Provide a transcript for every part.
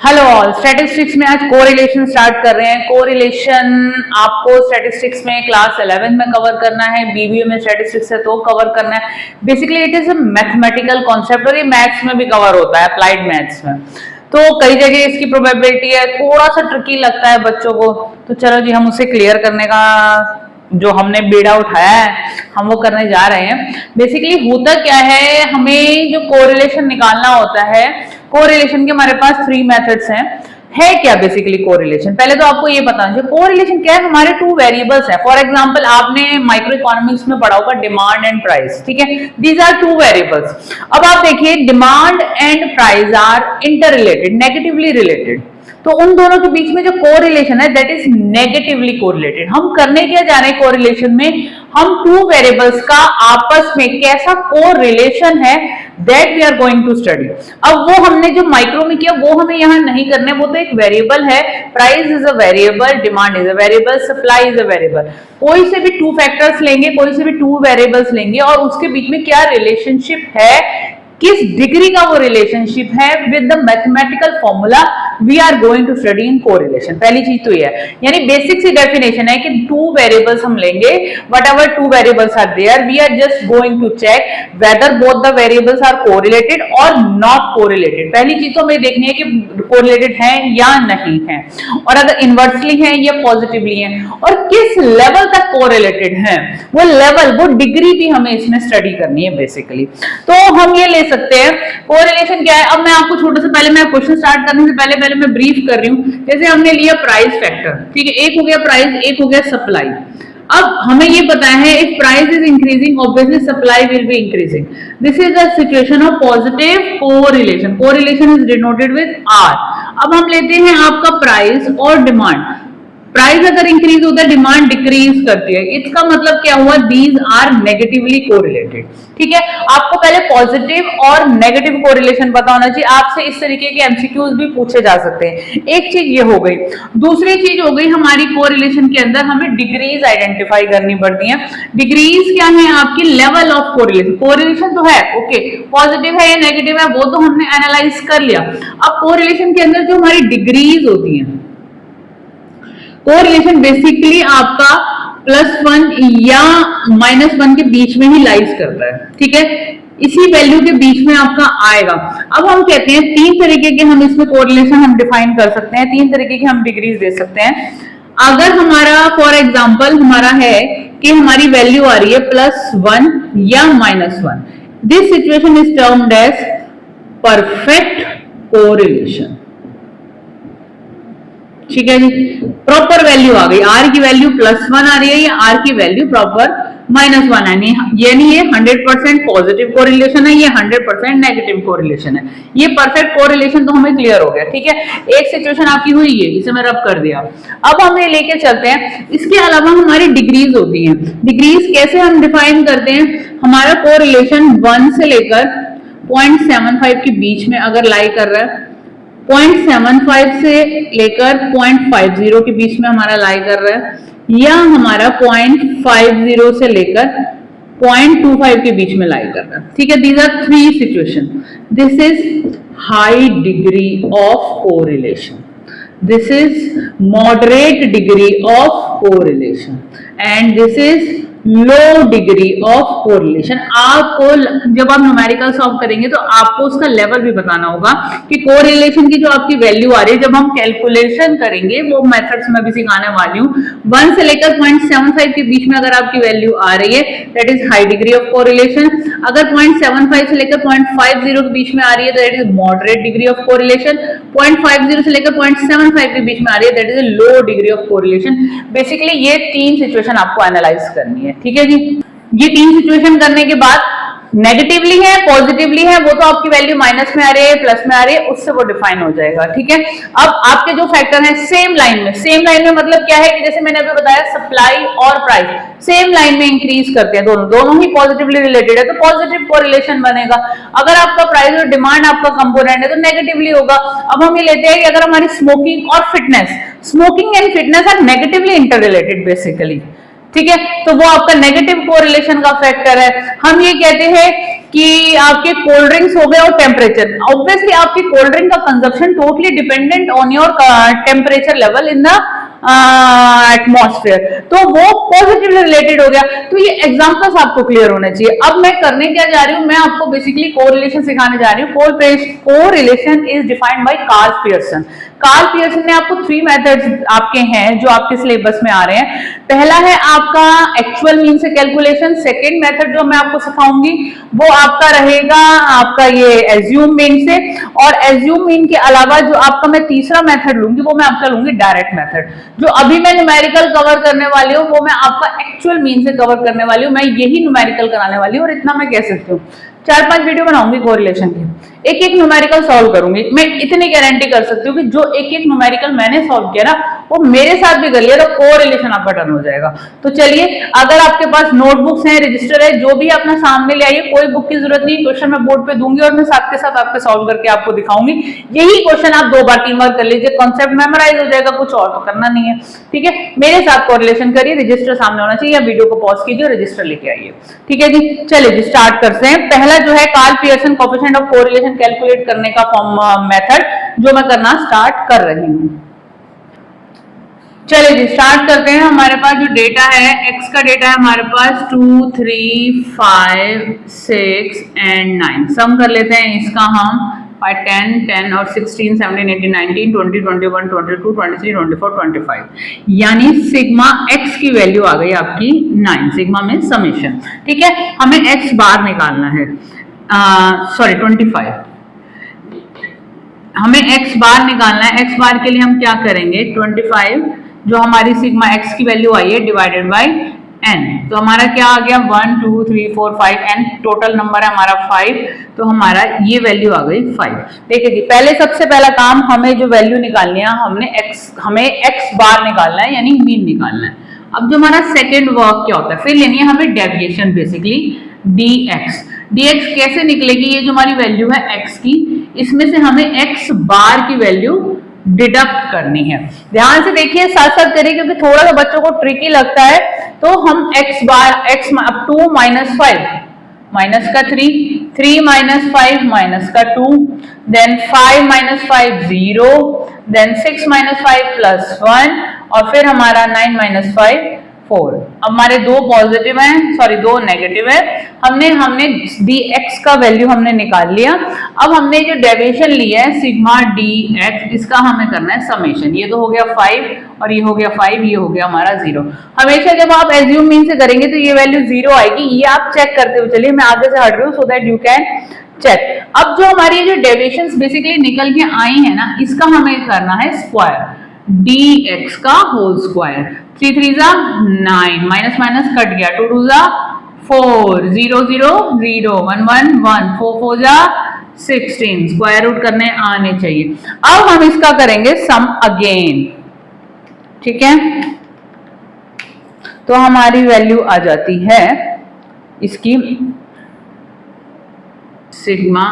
Hello all, statistics में आज correlation start कर रहे हैं। कोरिलेशन आपको स्टैटिस्टिक्स में क्लास 11 में कवर करना है, बीबीए में स्टैटिस्टिक्स है तो कवर करना है। Basically it is a mathematical concept और ये मैथ्स में भी कवर होता है, अप्लाइड मैथ्स में। तो कई जगह इसकी प्रोबेबिलिटी है, थोड़ा सा ट्रिकी लगता है बच्चों को, तो चलो जी हम उसे क्लियर करने का जो हमने बीड़ा उठाया है हम वो करने जा रहे हैं। बेसिकली होता क्या है, हमें जो कोरिलेशन निकालना होता है, कोरिलेशन के हमारे पास 3 मेथड्स हैं। है क्या बेसिकली कोरिलेशन? पहले तो आपको ये पता है कोरिलेशन क्या है। हमारे 2 वेरिएबल्स हैं। फॉर एग्जांपल आपने माइक्रो इकोनॉमिक्स में पढ़ा होगा डिमांड एंड प्राइस, ठीक है। These are 2 variables. अब आप देखिए demand and price are interrelated, negatively related. तो उन दोनों के बीच में जो कोरिलेशन है दैट इज नेगेटिवली कोरिलेटेड। हम करने क्या जा रहे हैं कोरिलेशन में, हम 2 वेरिएबल्स का आपस में कैसा कोरिलेशन है that we are going to study. अब वो हमने जो माइक्रो में किया वो हमें यहाँ नहीं करने, वो तो एक वेरिएबल है। Price is a variable, demand is a variable, supply is a variable. कोई से भी 2 फैक्टर्स लेंगे, कोई से भी 2 वेरिएबल्स लेंगे और उसके बीच में क्या रिलेशनशिप है, किस डिग्री का वो रिलेशनशिप है with the mathematical formula we are going to study in correlation. पहली चीज तो ये है, यानी बेसिक सी डेफिनेशन है कि 2 वेरिएबल्स हम लेंगे, whatever 2 variables are there, we are just going to check whether both the variables are correlated और नॉट कोरिलेटेड। पहली चीज तो हमें देखनी है कि कोरिलेटेड है या नहीं है, और अगर इनवर्सली है या पॉजिटिवली है, और किस लेवल तक कोरिलेटेड है, वो लेवल, वो डिग्री भी हमें इसमें स्टडी करनी है बेसिकली। तो हम ये ले सकते हैं कोरिलेशन क्या है। अब मैं आपको छोटे से पहले, मैं क्वेश्चन स्टार्ट करने से पहले मैं ब्रीफ कर रही हूं। जैसे हमने लिया प्राइस फैक्टर, ठीक है, एक हो गया प्राइस, एक हो गया सप्लाई। अब हमें ये पता है if price is increasing obviously supply will be increasing. This is the situation of positive correlation. Correlation is denoted with R. अब हम लेते हैं आपका प्राइस और डिमांड। प्राइस अगर इंक्रीज होता है, डिमांड डिक्रीज करती है, इसका मतलब क्या हुआ, दीज आर नेगेटिवली कोरिलेटेड। ठीक है, आपको पहले पॉजिटिव और नेगेटिव कोरिलेशन पता होना चाहिए। आपसे इस तरीके के एमसीक्यूज भी पूछे जा सकते हैं। एक चीज ये हो गई। दूसरी चीज हो गई हमारी कोरिलेशन के अंदर हमें डिग्रीज आइडेंटिफाई करनी पड़ती है। डिग्रीज क्या है आपकी, लेवल ऑफ कोरिलेशन। कोरिलेशन तो है, ओके, पॉजिटिव है या नेगेटिव है वो तो हमने एनालाइज कर लिया। अब कोरिलेशन के अंदर जो हमारी डिग्रीज होती है, कोरिलेशन बेसिकली आपका +1 या -1 के बीच में ही लाइज करता है, ठीक है, इसी वैल्यू के बीच में आपका आएगा। अब हम कहते हैं 3 तरीके के हम इसमें कोरिलेशन हम डिफाइन कर सकते हैं, 3 तरीके की हम डिग्रीज दे सकते हैं। अगर हमारा फॉर एग्जांपल हमारा है कि हमारी वैल्यू आ रही है +1 या -1, this situation is termed as perfect correlation. ठीक है जी, प्रॉपर वैल्यू आ गई, आर की वैल्यू +1 आ रही है या आर की वैल्यू प्रॉपर -1 है, यानी ये 100% पॉजिटिव कोरिलेशन है, ये 100% नेगेटिव कोरिलेशन है। ये परफेक्ट कोरिलेशन तो हमें क्लियर हो गया, ठीक है। एक सिचुएशन आपकी हुई है, इसे मैं रब कर दिया। अब हम ये लेके चलते हैं, इसके अलावा हमारी डिग्रीज होती हैं। डिग्रीज कैसे हम डिफाइन करते हैं, हमारा कोरिलेशन 1 से लेकर 0.75 के बीच में अगर लाई कर रहा है, 0.75 से लेकर 0.50 के बीच में हमारा लाई कर रहा है, या हमारा 0.50 से लेकर 0.25 के बीच में लाई कर रहा है, ठीक है। These are 3 situation. This is high degree of correlation, this is moderate degree of correlation and this is low degree of correlation. आपको जब आप न्यूमेरिकल सॉल्व करेंगे तो आपको उसका लेवल भी बताना होगा कि कोरिलेशन की जो आपकी वैल्यू आ रही है, जब हम कैलकुलेशन करेंगे, वो मेथड्स में भी सिखाने वाली हूँ। 1 से लेकर 0.75 के बीच में अगर आपकी वैल्यू आ रही है that is high degree of correlation. अगर 0.75 से लेकर 0.50 के बीच में आ रही है that is moderate degree of correlation. 0.50 से लेकर 0.75 के बीच में आ रही है that is low degree of correlation. Basically ये 3 सिचुएशन आपको एनालाइज करनी है, ठीक है जी। ये 3 सिचुएशन करने के बाद नेगेटिवली है, पॉजिटिवली है, वो तो आपकी वैल्यू माइनस में आ रही है, प्लस में आ रही है, उससे वो डिफाइन हो जाएगा, ठीक है। अब आपके जो फैक्टर हैं सेम लाइन में, सेम लाइन में मतलब क्या है कि जैसे मैंने अभी बताया सप्लाई और प्राइस सेम लाइन में इंक्रीज करते हैं, दोनों ही पॉजिटिवली रिलेटेड है, तो पॉजिटिव कोरिलेशन बनेगा। अगर आपका प्राइस और डिमांड आपका कंपोनेंट है तो नेगेटिवली होगा। अब हम ये लेते हैं कि अगर हमारी स्मोकिंग और fitness, smoking and fitness are negatively interrelated basically, ठीक है, तो वो आपका नेगेटिव कोरिलेशन का फैक्टर है। हम ये कहते हैं कि आपके कोल्ड ड्रिंक्स हो गए और टेम्परेचर, ऑब्वियसली आपकी कोल्ड ड्रिंक का consumption totally dependent on your temperature level in the atmosphere, तो वो पॉजिटिवली रिलेटेड हो गया। तो ये एग्जांपल्स आपको क्लियर होने चाहिए। अब मैं करने क्या जा रही हूँ, मैं आपको बेसिकली कोरिलेशन सिखाने जा रही हूँ। Correlation is defined by Karl Pearson. Karl Pearson ने आपको 3 मेथड्स आपके हैं जो आपके सिलेबस में आ रहे हैं। पहला है आपका एक्चुअल मीन से कैलकुलेशन। सेकेंड मेथड जो मैं आपको सिखाऊंगी वो आपका रहेगा आपका ये एज्यूम मीन से, और एज्यूम मीन के अलावा जो आपका मैं तीसरा मेथड लूंगी वो मैं आपका लूंगी डायरेक्ट मेथड। जो अभी मैं न्यूमेरिकल कवर करने वाली हूँ वो मैं आपका एक्चुअल मीन से कवर करने वाली हूँ। मैं यही न्यूमेरिकल कराने वाली हूँ, और इतना मैं कह सकती हूँ 4-5 वीडियो बनाऊंगी कोरिलेशन की, एक एक न्यूमेरिकल सॉल्व करूंगी। मैं इतनी गारंटी कर सकती हूँ कि जो एक एक न्यूमेरिकल मैंने सॉल्व किया ना वो मेरे साथ भी कर लिया तो कोरिलेशन आपका टर्न हो जाएगा। तो चलिए, अगर आपके पास नोटबुक्स हैं, रजिस्टर है, जो भी अपना सामने ले आइए, कोई बुक की जरूरत नहीं। क्वेश्चन मैं बोर्ड पे दूंगी और मैं साथ के साथ आपको सॉल्व करके आपको दिखाऊंगी। यही क्वेश्चन आप 2 बार 3 बार कर लीजिए, कॉन्सेप्ट मेमोराइज हो जाएगा, कुछ और तो करना नहीं है। ठीक है, मेरे साथ कोरिलेशन करिए, रजिस्टर सामने होना चाहिए, या वीडियो को पॉज कीजिए और रजिस्टर लेके आइए। ठीक है जी, चलिए जी स्टार्ट करते हैं। पहला जो है Karl Pearson coefficient of correlation calculate करने का फॉर्म मेथड जो मैं करना स्टार्ट कर रही हूं। चलिए जी स्टार्ट करते हैं। हमारे पास जो डेटा है, एक्स का डेटा है हमारे पास 2, 3, 5, 6 एंड 9। सम कर लेते हैं इसका हम 10, 10 और 16, 17, 18, 19, 20, 21, 22, 23, 24, 25, यानी सिग्मा एक्स की वैल्यू आ गई आपकी 9। सिग्मा में समेशन। ठीक है, हमें एक्स बार निकालना है, सॉरी 25, हमें एक्स बार निकालना है। एक्स बार के लिए हम क्या करेंगे, 25 जो हमारी सिग्मा एक्स की वैल्यू आई है डिवाइडेड बाय एन, तो हमारा क्या आ गया 1, 2, 3, 4, 5, एन टोटल नंबर है हमारा 5, तो हमारा ये वैल्यू आ गई 5। देखिए जी, पहले सबसे पहला काम हमें जो वैल्यू निकालनी है, हमें एक्स बार निकालना है, यानी मीन निकालना है। अब जो हमारा सेकेंड वर्क क्या होता है, फिर लेनी है हमें डेविएशन, बेसिकली dx। dx कैसे निकलेगी, ये जो हमारी वैल्यू है x की, इसमें से हमें x बार की वैल्यू डिडक्ट करनी है। ध्यान से देखिए, साथ साथ करिए, क्योंकि थोड़ा सा बच्चों को ट्रिकी लगता है। तो हम x bar x 2 minus 5 minus का 3, 3 माइनस 5 माइनस का 2, then 5 minus 5 0, then 6 minus 5 plus 1, और फिर हमारा 9 माइनस 5 4। अब हमारे 2 पॉजिटिव हैं, सॉरी 2 नेगेटिव है। हमने dx का वैल्यू हमने निकाल लिया। अब हमने जो डेविएशन लिया है सिग्मा dx, इसका हमें करना है समेशन। ये तो हो गया 5 और ये हो गया 5, ये हो गया हमारा 0। हमेशा जब आप एज्यूम मीन से करेंगे तो ये वैल्यू 0 आएगी, ये आप चेक करते हुए चलिए। मैं आगे से हट रही हूँ so that you can check. अब जो हमारी जो डेविएशंस बेसिकली निकल के आई है ना, इसका हमें करना है स्क्वायर, dx का होल स्क्वायर। 3 3 जा 9, माइनस माइनस कट गया, 2 2 जा 4, 0 0 0, 1 1 1, 4 4 जा 16, स्क्वायर रूट करने आने चाहिए। अब हम इसका करेंगे सम अगेन। ठीक है, तो हमारी वैल्यू आ जाती है इसकी सिग्मा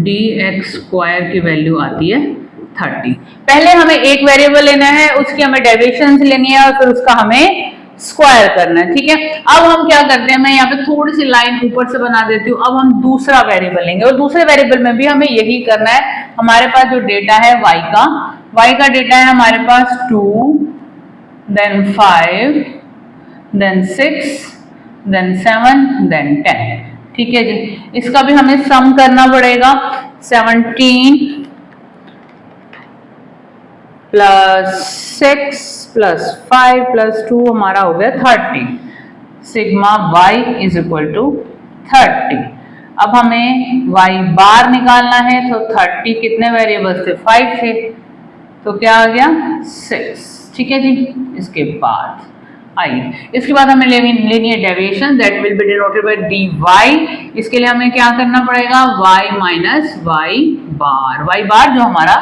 dx स्क्वायर की वैल्यू आती है 30। पहले हमें एक वेरिएबल लेना है, उसकी हमें डेविएशन लेनी है और फिर उसका हमें स्क्वायर करना है। ठीक है, अब हम क्या करते हैं, मैं यहाँ पे थोड़ी सी लाइन ऊपर से बना देती हूँ। अब हम दूसरा वेरिएबल लेंगे और दूसरे वेरिएबल में भी हमें यही करना है। हमारे पास जो डेटा है y का डेटा है हमारे पास 2, देन 5, देन 6, देन 7, देन 10। ठीक है जी, इसका भी हमें सम करना पड़ेगा। 17 प्लस 6 प्लस 5 प्लस 2 हमारा हो गया 30। Sigma y is equal to 30। अब हमें y बार निकालना है, तो 30 कितने वेरिएबल्स थे, 5 थे, तो क्या आ गया 6। ठीक है जी, इसके बाद इसके बाद हमें लेनी है deviation, that will be denoted by dy। इसके लिए हमें क्या करना पड़ेगा, y माइनस y बार जो हमारा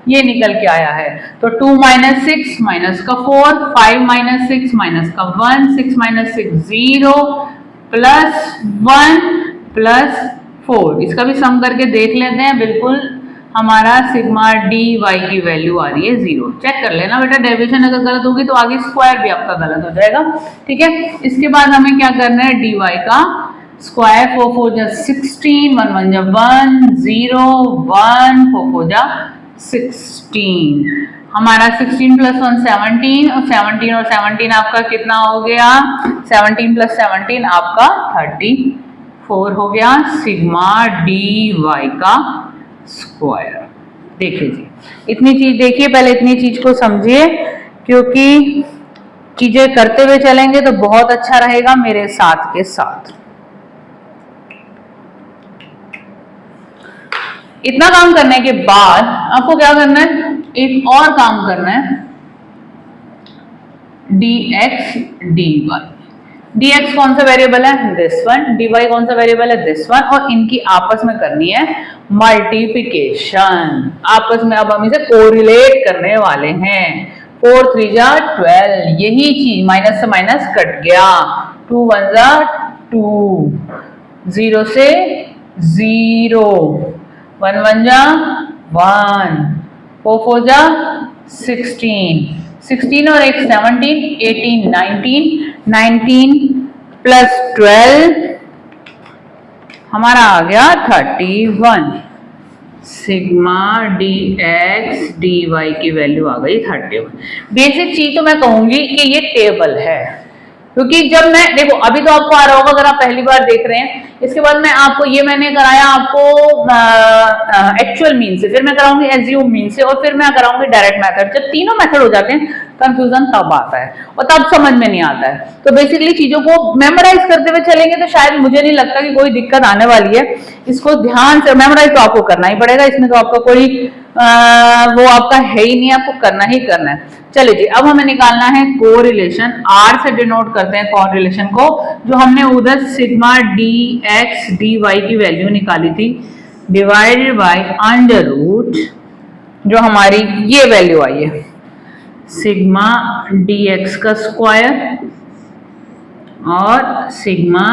ये निकल के आया है। तो 2 माइनस 6 माइनस का 4, 5 माइनस 6 माइनस का 1, 6 माइनस 6 0, प्लस 1 प्लस 4। इसका भी सम करके देख लेते हैं। बिल्कुल हमारा सिग्मा डी वाई की वैल्यू आ रही है 0। चेक कर लेना बेटा, डेरिवेशन अगर गलत होगी तो आगे स्क्वायर भी आपका गलत हो जाएगा। ठीक है, इसके बाद हमें क्या करना है, डी वाई का स्क्वायर, 4 4 जा 16, 1 1 जा 1 0 1 4 4 जा 16, हमारा 16 + 1 17, और 17 और 17 आपका कितना हो गया, 17 + 17 आपका 34 हो गया, सिग्मा डी वाई का स्क्वायर। देखिए जी, इतनी चीज देखिए, पहले इतनी चीज को समझिए, क्योंकि चीजें करते हुए चलेंगे तो बहुत अच्छा रहेगा मेरे साथ के साथ। इतना काम करने के बाद आपको क्या करना है, एक और काम करना है, dx dy। dx कौन सा वेरिएबल है, दिस वन, dy कौन सा वेरिएबल है, दिस वन, और इनकी आपस में करनी है मल्टीप्लिकेशन। आपस में अब हम इसे कोरिलेट करने वाले हैं। 4 3 जा 12, यही चीज माइनस से माइनस कट गया, 2 1 जा 2, 0 से 0, 1 1 जा 1, 4 4 जा 16, 16 और एक 17, 18 19, 19 + 12 हमारा आ गया 31। Sigma D X D Y की वैल्यू आ गई 31। बेसिक चीज तो मैं कहूंगी कि ये टेबल है, क्योंकि जब मैं देखो, अभी तो आपको आ रहा होगा अगर आप पहली बार देख रहे हैं। इसके बाद मैं आपको ये मैंने कराया आपको एक्चुअल मीन से, फिर मैं कराऊंगी एज्यूम मीन से, और फिर मैं कराऊंगी डायरेक्ट मेथड। जब तीनों मेथड हो जाते हैं कंफ्यूजन तब आता है और तब समझ में नहीं आता है। तो बेसिकली चीजों को मेमोराइज करते हुए चलेंगे तो शायद मुझे नहीं लगता कि कोई दिक्कत आने वाली है। इसको ध्यान से मेमोराइज तो आपको करना ही पड़ेगा, इसमें तो आपका कोई वो आपका है ही नहीं, आपको करना ही करना है। चलिए जी, अब हमें निकालना है कोरिलेशन। आर से डिनोट करते हैं कोरिलेशन को, जो हमने उधर sigma D X D Y की वैल्यू निकाली थी, डिवाइडेड बाय अंडर रूट जो हमारी ये वैल्यू आई है, सिग्मा डी एक्स का स्क्वायर और सिग्मा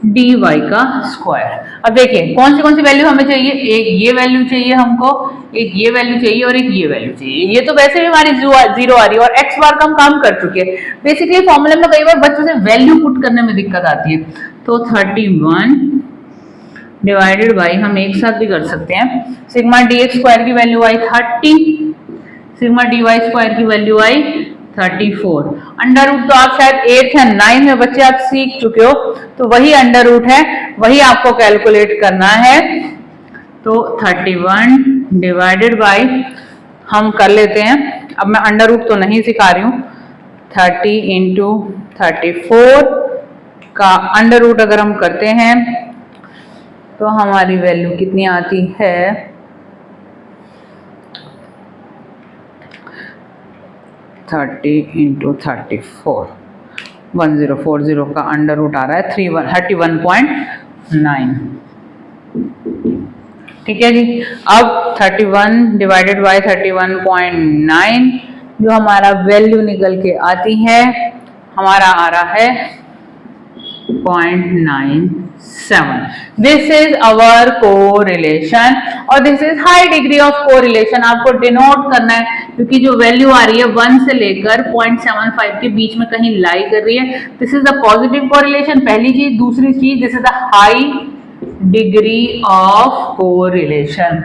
डी वाई का स्क्वायर। अब देखिए कौन सी वैल्यू हमें चाहिए, एक ये वैल्यू चाहिए हमको, एक ये वैल्यू चाहिए और एक ये वैल्यू चाहिए। ये तो वैसे भी हमारी 0 आ रही है और x बार का हम काम कर चुके हैं। बेसिकली फॉर्मूले में कई बार बच्चों से वैल्यू पुट करने में दिक्कत आती है। तो 31 डिवाइडेड बाई, हम एक साथ भी कर सकते हैं, सिग्मा डी एक्स स्क्वायर की वैल्यू आई 30, सिग्मा डी वाई स्क्वायर की वैल्यू आई 34। अंडर रूट तो आप शायद 8 या 9 में बच्चे आप सीख चुके हो, तो वही अंडर रूट है, वही आपको कैलकुलेट करना है। तो 31 डिवाइडेड बाई, हम कर लेते हैं, अब मैं अंडर रूट तो नहीं सिखा रही हूँ, 30 इंटू 34 का अंडर रूट अगर हम करते हैं तो हमारी वैल्यू कितनी आती है, 30 इंटू 34, 1040 का अंडर रूट आ रहा है 31.9। ठीक है जी, अब 31 डिवाइडेड बाय 31.9 जो हमारा वैल्यू निकल के आती है, हमारा आ रहा है 0.97। दिस इज अवर कोरिलेशन और this is high degree of correlation. आपको डिनोट करना है, क्योंकि जो वैल्यू आ रही है 1 से लेकर 0.75 के बीच में कहीं लाई कर रही है। This is the positive correlation, पहली चीज। दूसरी चीज, this is the high degree of correlation.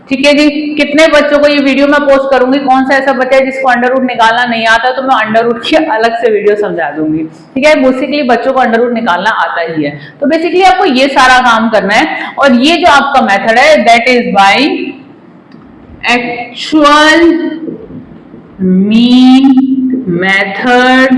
ठीक है जी, कितने बच्चों को ये वीडियो मैं पोस्ट करूंगी, कौन सा ऐसा बच्चा है जिसको अंडर रूट निकालना नहीं आता, तो मैं अंडर रूट की अलग से वीडियो समझा दूंगी। ठीक है, बेसिकली बच्चों को अंडर रूट निकालना आता ही है। तो बेसिकली आपको ये सारा काम करना है, और ये जो आपका मेथड है that is by actual mean method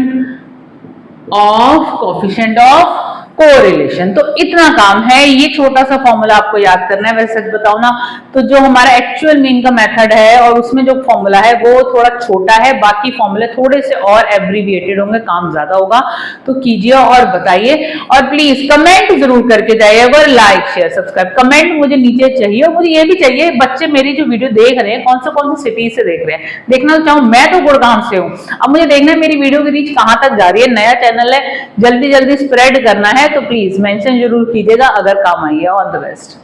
of coefficient of correlation. तो इतना काम है, ये छोटा सा फॉर्मूला आपको याद करना है। वैसे सच बताऊं ना तो जो हमारा एक्चुअल मीन का मेथड है और उसमें जो फॉर्मूला है वो थोड़ा छोटा है, बाकी फॉर्मूले थोड़े से और एब्रीविएटेड होंगे, काम ज्यादा होगा। तो कीजिए और बताइए, और प्लीज कमेंट जरूर करके जाइएगा, लाइक शेयर सब्सक्राइब। कमेंट मुझे नीचे चाहिए, और मुझे ये भी चाहिए बच्चे मेरी जो वीडियो देख रहे हैं कौन सी सिटी से देख रहे हैं। देखना चाहूँ, मैं तो गुड़गांव से हूँ, अब मुझे देखना है मेरी वीडियो की रीच कहाँ तक जा रही है। नया चैनल है, जल्दी जल्दी स्प्रेड करना है, तो प्लीज मेंशन जरूर कीजिएगा अगर काम आई है। All the best.